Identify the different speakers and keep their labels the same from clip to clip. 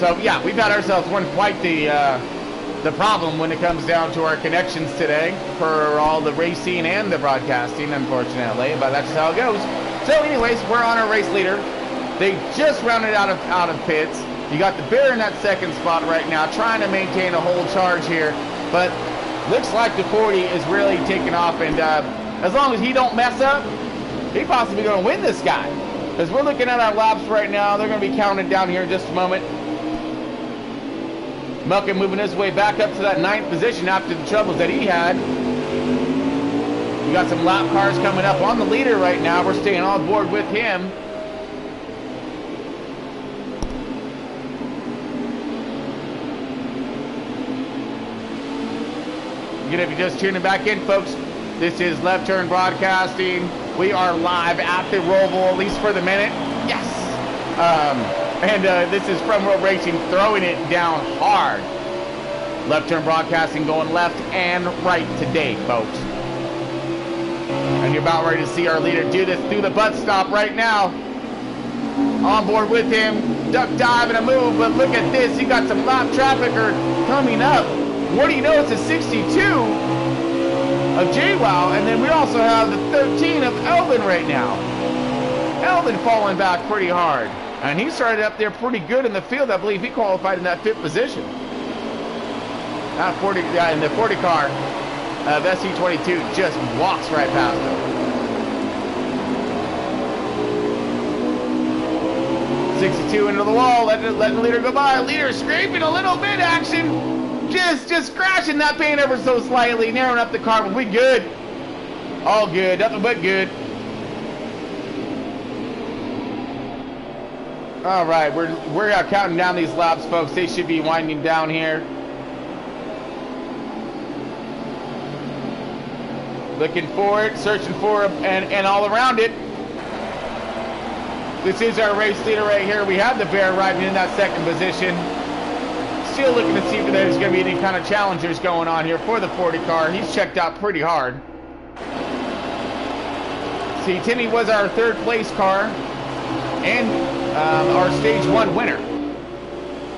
Speaker 1: So yeah, we've had ourselves quite the problem when it comes down to our connections today for all the racing and the broadcasting, unfortunately, but that's just how it goes. So anyways, we're on our race leader. They just rounded out of pits. You got the Bear in that second spot right now, trying to maintain a whole charge here, but looks like the 40 is really taking off, and as long as he don't mess up, he possibly going to win this guy. Because we're looking at our laps right now. They're going to be counted down here in just a moment. Melkin moving his way back up to that 9th position after the troubles that he had. You got some lap cars coming up on the leader right now. We're staying on board with him. Again, if you're just tuning back in, folks, this is Left Turn Broadcasting. We are live at the Roval, at least for the minute. Yes! This is From Road Racing, throwing it down hard. Left Turn Broadcasting going left and right today, folks. And you're about ready to see our leader do this through the butt stop right now. On board with him, duck dive and a move, but look at this. You got some lap traffic coming up. What do you know? It's a 62 of JWoww, and then we also have the 13 of Elvin right now. Elvin falling back pretty hard, and he started up there pretty good in the field. I believe he qualified in that 5th position. That 40, in the 40 car of SC22 just walks right past him. 62 into the wall, letting the leader go by. Leader scraping a little bit, action. Just scratching that paint ever so slightly, narrowing up the car, but we good. All good, nothing but good. All right, we're counting down these laps, folks. They should be winding down here. Looking for it, searching for it, and all around it. This is our race leader right here. We have the Bear riding in that 2nd position. Still looking to see if there's going to be any kind of challengers going on here for the 40 car. He's checked out pretty hard. See, Timmy was our 3rd place car and our stage 1 winner.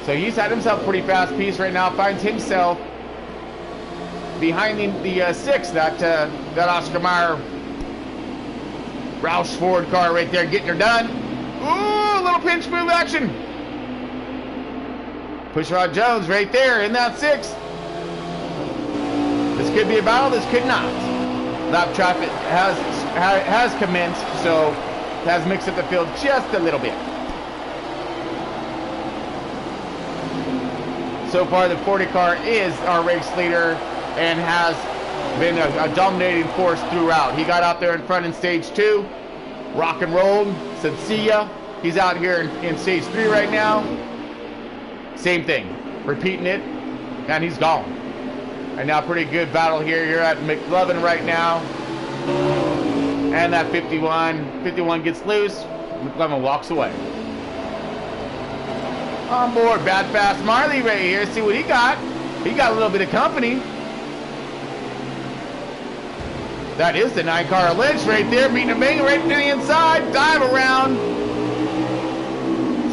Speaker 1: So he's had himself a pretty fast piece right now. Finds himself behind the 6th, that Oscar Mayer Roush Ford car right there, getting her done. Ooh, a little pinch move action. Pushrod Jones right there in that 6th. This could be a battle, this could not. Lap traffic has commenced, so it has mixed up the field just a little bit. So far, the 40 car is our race leader and has been a dominating force throughout. He got out there in front in stage 2, rock and rolled, said see ya. He's out here in stage 3 right now. Same thing, repeating it, and he's gone. And now pretty good battle here. You're at McLovin right now. And that 51 gets loose. McLovin walks away. On board, Bad Fast Marley right here. See what he got. He got a little bit of company. That is the 9 car Lynch right there, beating a bang right to the inside. Dive around.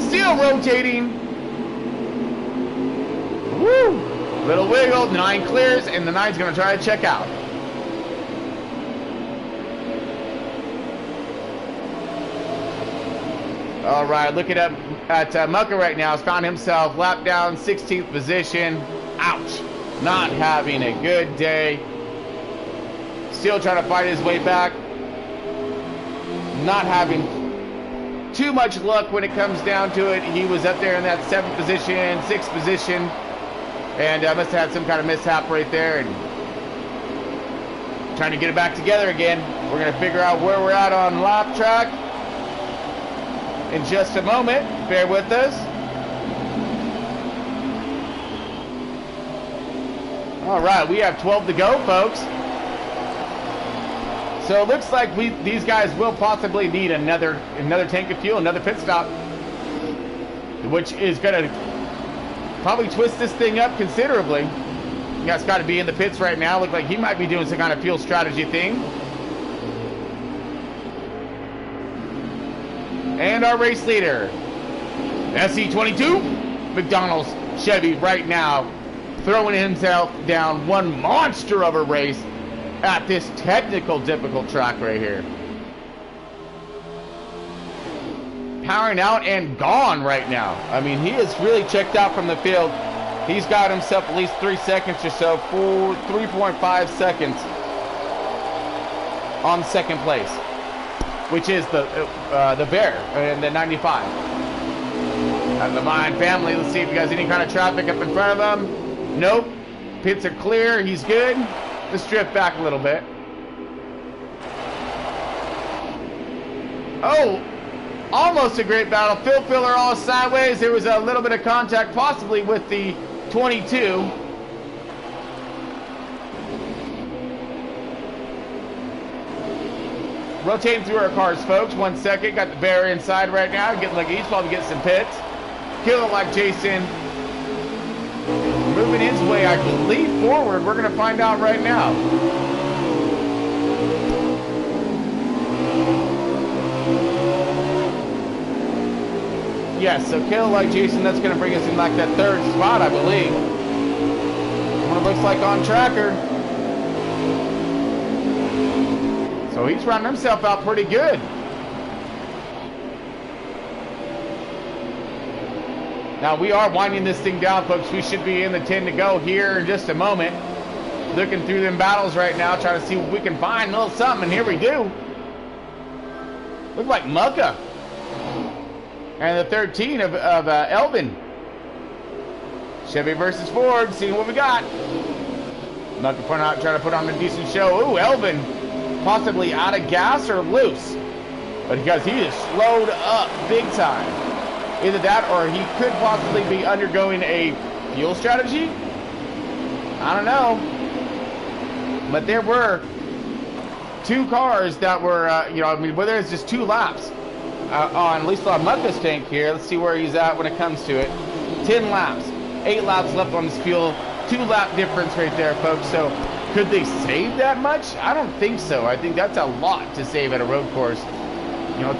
Speaker 1: Still rotating. Woo! Little wiggle, 9 clears, and the 9's going to try to check out. All right, looking at Mucker right now. Has found himself lap down, 16th position. Ouch. Not having a good day. Still trying to fight his way back. Not having too much luck when it comes down to it. He was up there in that 7th position, 6th position. And must have had some kind of mishap right there, and trying to get it back together again. We're going to figure out where we're at on lap track in just a moment. Bear with us. All right, we have 12 to go, folks. So it looks like these guys will possibly need another tank of fuel, another pit stop, which is going to probably twist this thing up considerably. Guy's got to be in the pits right now. Look like he might be doing some kind of fuel strategy thing. And our race leader, SC22, McDonald's Chevy right now, throwing himself down one monster of a race at this technical difficult track right here. Powering out and gone right now. I mean, he is really checked out from the field. He's got himself at least 3 seconds or so, 3.5 seconds on second place, which is the Bear and the 95. And the Mine family, let's see if he has any kind of traffic up in front of him. Nope. Pits are clear. He's good. Let's drift back a little bit. Oh, almost a great battle. Phil Filler all sideways. There was a little bit of contact possibly with the 22. Rotating through our cars, folks. 1 second. Got the Bear inside right now. Getting like he's probably getting some pits. Kill it like Jason. Moving his way, I believe, forward. We're going to find out right now. Yes, so kill like Jason, that's going to bring us in like that third spot, I believe. What it looks like on tracker. So he's running himself out pretty good. Now we are winding this thing down, folks. We should be in the 10 to go here in just a moment. Looking through them battles right now, trying to see what we can find. A little something, and here we do. Look like Mucka. And the 13 of Elvin. Chevy versus Ford, seeing what we got. Mucka trying to put on a decent show. Ooh, Elvin possibly out of gas or loose. But because he is slowed up big time. Either that or he could possibly be undergoing a fuel strategy. I don't know. But there were 2 cars that were, whether it's just 2 laps on at least on Mucka's tank here. Let's see where he's at when it comes to it. 10 laps. 8 laps left on this fuel. 2 lap difference right there, folks. So could they save that much? I don't think so. I think that's a lot to save at a road course.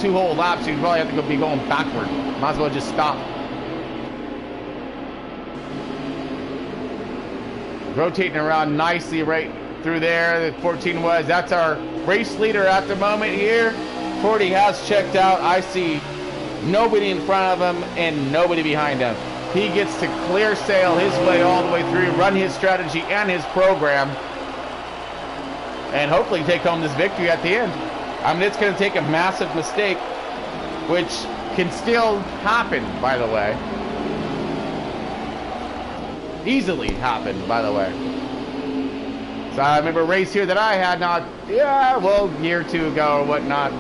Speaker 1: 2 whole laps, you'd probably have to be going backward. Might as well just stop. Rotating around nicely right through there. The 14 was. That's our race leader at the moment here. 40 has checked out. I see nobody in front of him and nobody behind him. He gets to clear sail his way all the way through, run his strategy and his program, and hopefully take home this victory at the end. I mean, it's going to take a massive mistake, which can still happen, by the way. Easily happen, by the way. So I remember a race here that I had a year or 2 ago or whatnot,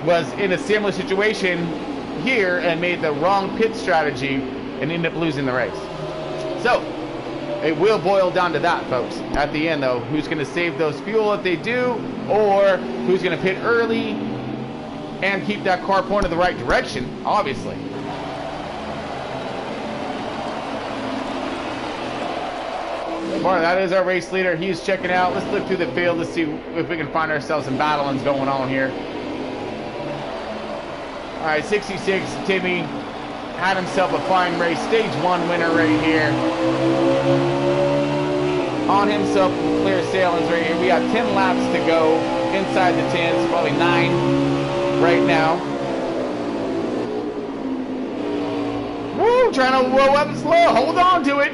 Speaker 1: was in a similar situation here and made the wrong pit strategy and ended up losing the race. So it will boil down to that, folks. At the end, though, who's going to save those fuel if they do, or who's going to pit early and keep that car pointed the right direction, obviously. Well, that is our race leader. He's checking out. Let's look through the field. Let's see if we can find ourselves some battlings going on here. All right, 66, Timmy had himself a fine race. Stage 1 winner right here. On himself clear sailings right here. We got 10 laps to go inside the 10. It's probably 9 right now. Woo, trying to roll up slow. Hold on to it.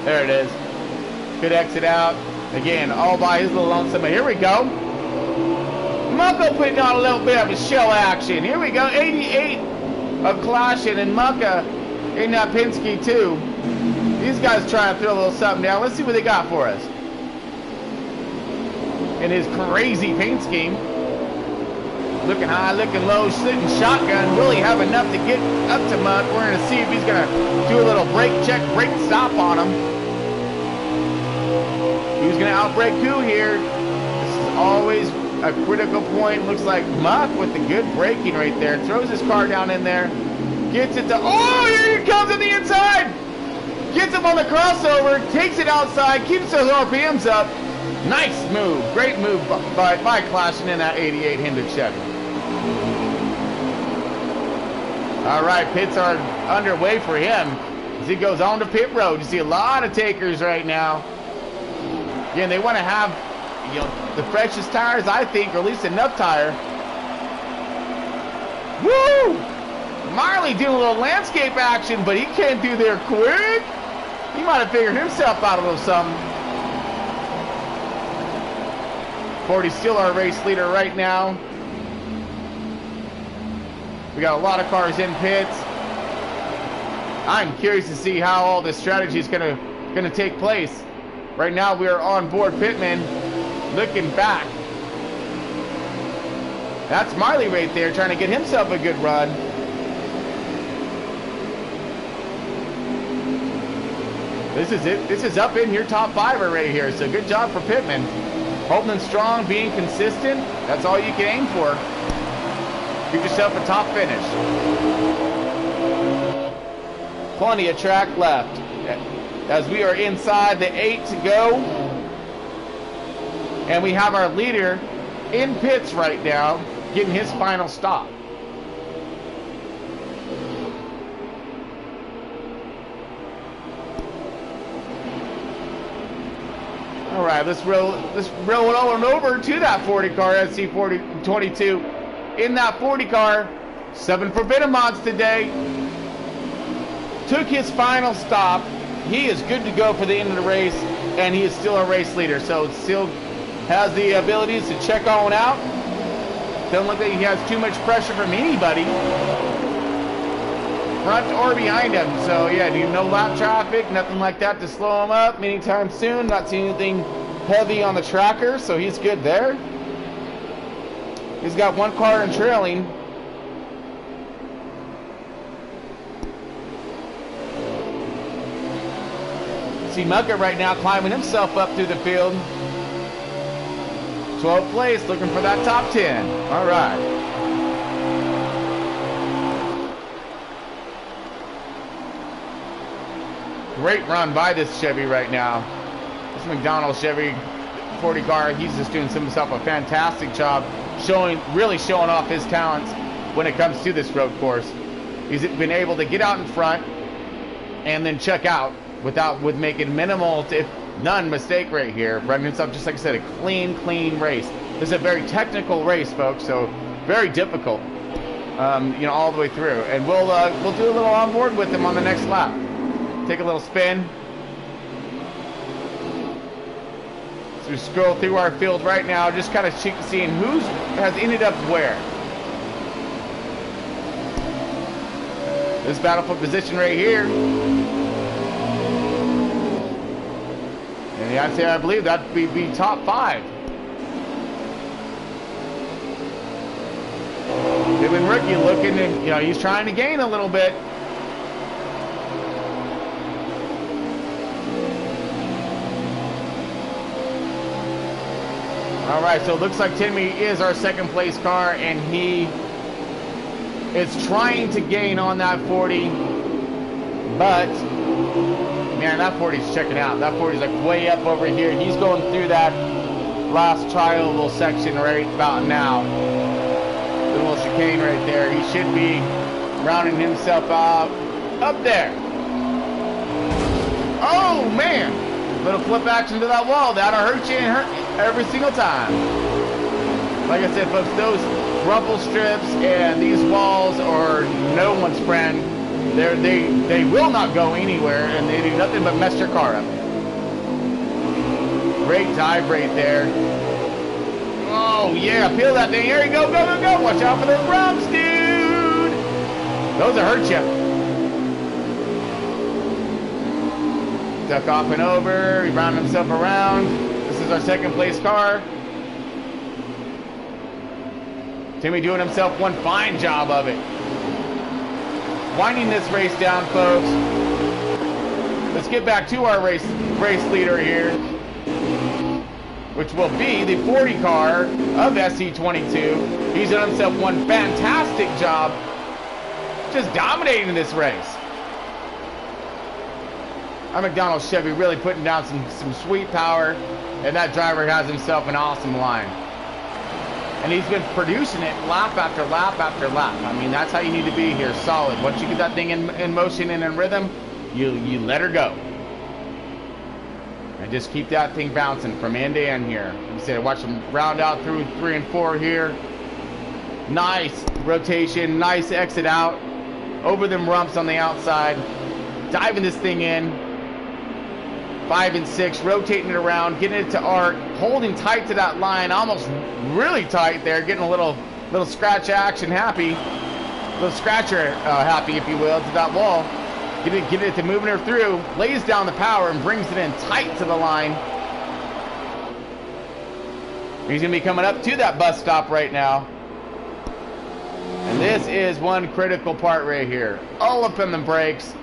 Speaker 1: There it is. Good exit out. Again, all by his little lonesome. But here we go. Mucka putting on a little bit of a show action. Here we go. 88 of Klashin and Mucka in that Penske too. These guys trying to throw a little something down. Let's see what they got for us. In his crazy paint scheme. Looking high, looking low, sitting shotgun. Will he have enough to get up to Muck? We're going to see if he's going to do a little brake check, brake stop on him. Who's going to outbrake who here? This is always a critical point. Looks like Muck with the good braking right there. Throws his car down in there. Gets it to... Oh, here he comes on the inside! Gets him on the crossover. Takes it outside. Keeps those RPMs up. Nice move. Great move by Klashin in that 88 Hendrick Chevy. All right, pits are underway for him as he goes on to pit road. You see a lot of takers right now. Again, they want to have, you know, the freshest tires, I think, or at least enough tire. Woo! Marley doing a little landscape action, but he came through there quick. He might have figured himself out a little something. 40's still our race leader right now. We got a lot of cars in pits. I'm curious to see how all this strategy is gonna take place. Right now we are on board pitman, looking back. That's Marley right there trying to get himself a good run. This is it. This is up in your top 5 already here. So good job for pitman. Holding strong, being consistent. That's all you can aim for. Give yourself a top finish. Plenty of track left as we are inside the 8 to go. And we have our leader in pits right now, getting his final stop. All right, let's roll it on over to that 40 car, SC4022. In that 40 car, 7 Forbidden Mods today. Took his final stop. He is good to go for the end of the race, and he is still a race leader, so still has the abilities to check on out. Doesn't look like he has too much pressure from anybody, front or behind him. So yeah, no lap traffic, nothing like that to slow him up anytime soon. Not seeing anything heavy on the tracker, so he's good there. He's got 1 car in trailing. See Mugger right now climbing himself up through the field. 12th place, looking for that top 10. All right. Great run by this Chevy right now. This McDonald Chevy 40 car, he's just doing himself a fantastic job, really showing off his talents when it comes to this road course. He's been able to get out in front and then check out with making minimal, if none, mistake right here. Running himself, just like I said, a clean race. This is a very technical race, folks, so very difficult, you know, all the way through. And we'll do a little on board with him on the next lap. Take a little spin. So we scroll through our field right now, just kind of seeing who has ended up where. This battle for position right here. And I'd say, I believe that'd be top 5. Even Rookie looking, and you know, he's trying to gain a little bit. All right, so it looks like Timmy is our 2nd place car, and he is trying to gain on that 40, but man, that 40's checking out. That 40's like way up over here. He's going through that last triangle section right about now. The little chicane right there. He should be rounding himself out up there. Oh man! Little flip action to that wall. That'll hurt you and every single time. Like I said, folks, those rumple strips and these walls are no one's friend. They will not go anywhere, and they do nothing but mess your car up. Great dive right there. Oh yeah, peel that thing. Here you go, go. Watch out for those rumps, dude. Those will hurt you. Duck off and over. He rounded himself around. This is our 2nd place car. Timmy doing himself one fine job of it. Winding this race down, folks. Let's get back to our race leader here, which will be the 40 car of SC22. He's done himself one fantastic job, just dominating this race. Our McDonald Chevy really putting down some sweet power, and that driver has himself an awesome line. And he's been producing it lap after lap after lap. I mean, that's how you need to be here, solid. Once you get that thing in motion and in rhythm, you let her go. And just keep that thing bouncing from end to end here. You said, watch him round out through 3 and 4 here. Nice rotation, nice exit out. Over them rumps on the outside. Diving this thing in. 5 and 6, rotating it around, getting it to Art, holding tight to that line, almost really tight there, getting a little scratch action happy, little scratcher happy, if you will, to that wall. Get it to moving her through, lays down the power and brings it in tight to the line. He's going to be coming up to that bus stop right now. And this is one critical part right here. All up in the brakes.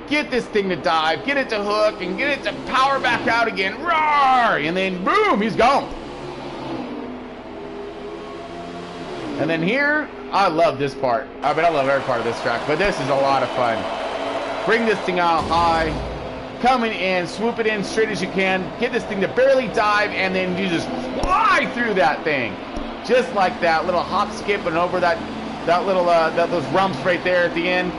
Speaker 1: Get this thing to dive, get it to hook, and get it to power back out again. Roar! And then boom, he's gone. And then here, I love this part. I mean, I love every part of this track, but this is a lot of fun. Bring this thing out high, coming in, swoop it in straight as you can, get this thing to barely dive, and then you just fly through that thing. Just like that, little hop skip and over that little, those rumps right there at the end.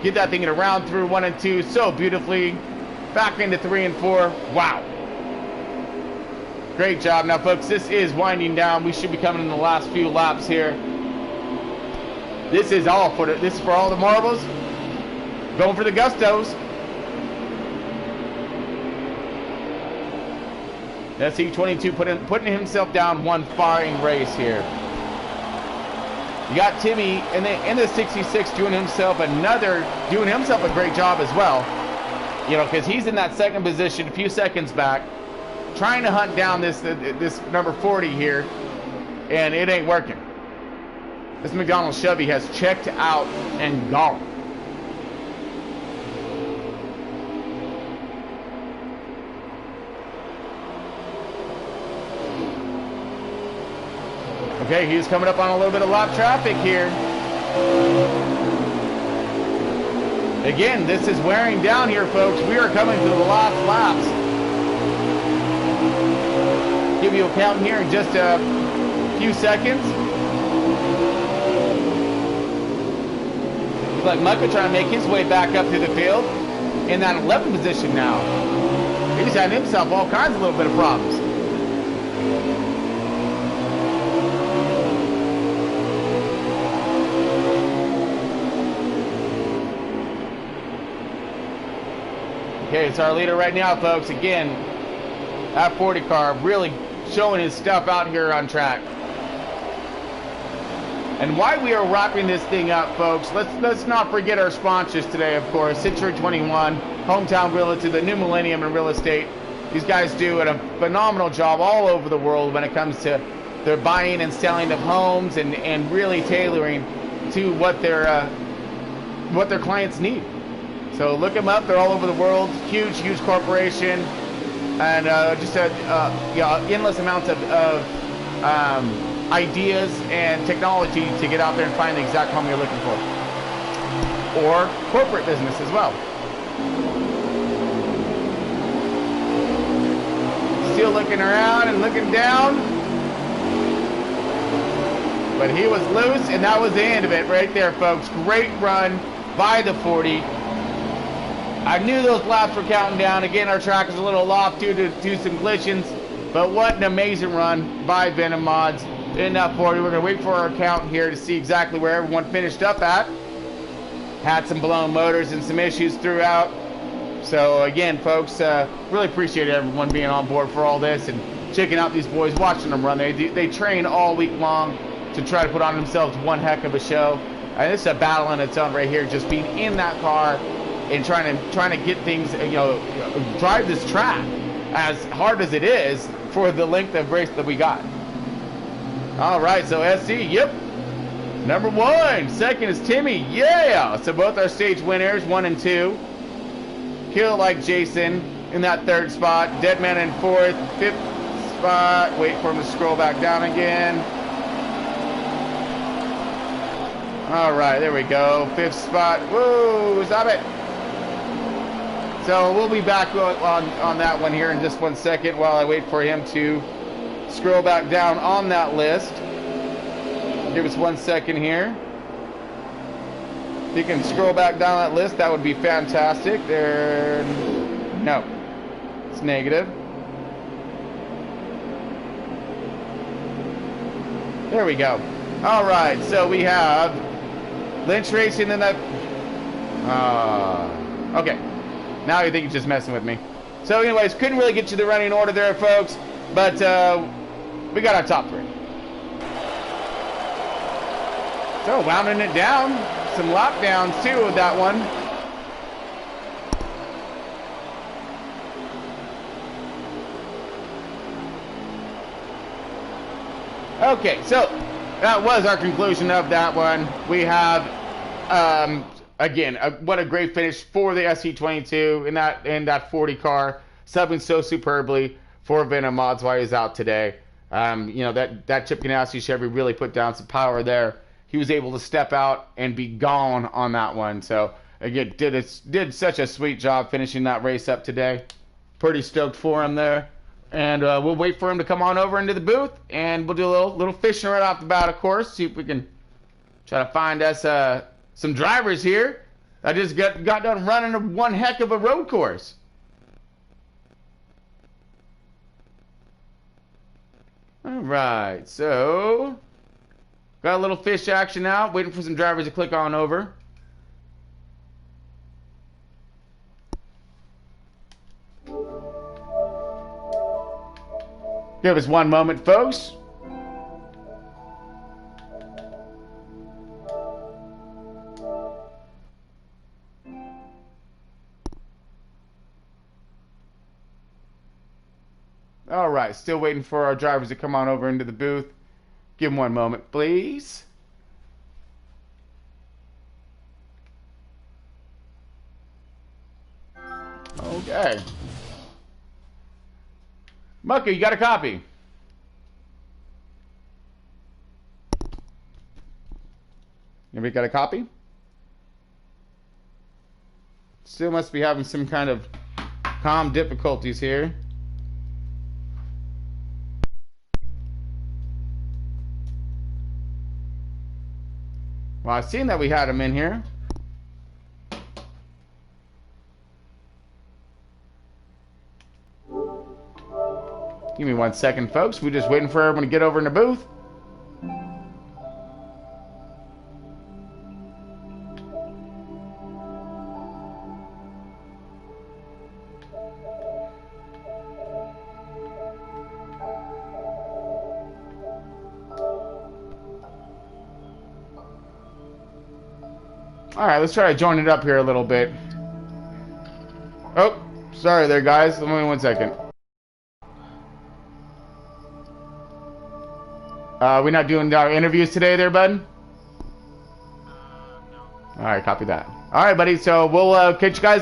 Speaker 1: Get that thing in around through 1 and 2 so beautifully. Back into 3 and 4. Wow. Great job. Now, folks, this is winding down. We should be coming in the last few laps here. This is for all the marbles. Going for the gustos. SC22 putting himself down one firing race here. You got Timmy in the 66 doing himself a great job as well. You know, because he's in that second position, a few seconds back, trying to hunt down this number 40 here, and it ain't working. This McDonald's Chevy has checked out and gone. Okay, he's coming up on a little bit of lap traffic here. Again, this is wearing down here, folks. We are coming to the last laps. Give you a count here in just a few seconds. Looks like Mucka trying to make his way back up to the field in that 11th position now. He's had himself all kinds of little bit of problems. Okay, it's our leader right now, folks. Again, that 40 car really showing his stuff out here on track. And why we are wrapping this thing up, folks, let's not forget our sponsors today, of course. Century 21, Hometown Realty, the new millennium in real estate. These guys do a phenomenal job all over the world when it comes to their buying and selling of homes and really tailoring to what their clients need. So look them up. They're all over the world. Huge, huge corporation, and just endless amounts of ideas and technology to get out there and find the exact home you're looking for, or corporate business as well. Still looking around and looking down, but he was loose, and that was the end of it right there, folks. Great run by the 40. I knew those laps were counting down. Again, our track is a little off due to some collisions, but what an amazing run by Venom Mods in that 40. We're going to wait for our count here to see exactly where everyone finished up at. Had some blown motors and some issues throughout. So again, folks, really appreciate everyone being on board for all this and checking out these boys, watching them run. They train all week long to try to put on themselves one heck of a show. And this is a battle in its own right here, just being in that car and trying to get things, drive this track as hard as it is for the length of race that we got. All right, so SC, yep, number 1. Second is Timmy, yeah. So both our stage winners, 1 and 2. Kill Like Jason in that 3rd spot. Deadman in 4th. 5th spot. Wait for him to scroll back down again. All right, there we go. 5th spot. Whoa, stop it. So we'll be back on that one here in just 1 second while I wait for him to scroll back down on that list. Give us 1 second here. If you can scroll back down that list, that would be fantastic. There, no, it's negative. There we go. All right, so we have Lynch Racing in that. Okay. Now you think he's just messing with me. So anyways, couldn't really get you the running order there, folks. But we got our top 3. So rounding it down. Some lockdowns too with that one. Okay, so that was our conclusion of that one. We have, again, what a great finish for the SC22 in that 40 car, subbing so superbly for Venom Mods while he's out today. You know, that Chip Ganassi Chevy really put down some power there. He was able to step out and be gone on that one. So again, did such a sweet job finishing that race up today. Pretty stoked for him there. And we'll wait for him to come on over into the booth, and we'll do a little fishing right off the bat, of course. See if we can try to find us some drivers here. I just got done running one heck of a road course. All right, so got a little fish action now. Waiting for some drivers to click on over. Give us 1 moment, folks. All right, still waiting for our drivers to come on over into the booth. Give them 1 moment, please. Okay. Mucker, you got a copy? Anybody got a copy? Still must be having some kind of comm difficulties here. Well, I've seen that we had him in here. Give me 1 second, folks. We're just waiting for everyone to get over in the booth. All right, let's try to join it up here a little bit. Oh, sorry there, guys. Let me 1 second. We're not doing our interviews today there, bud? No. All right, copy that. All right, buddy. So we'll catch you guys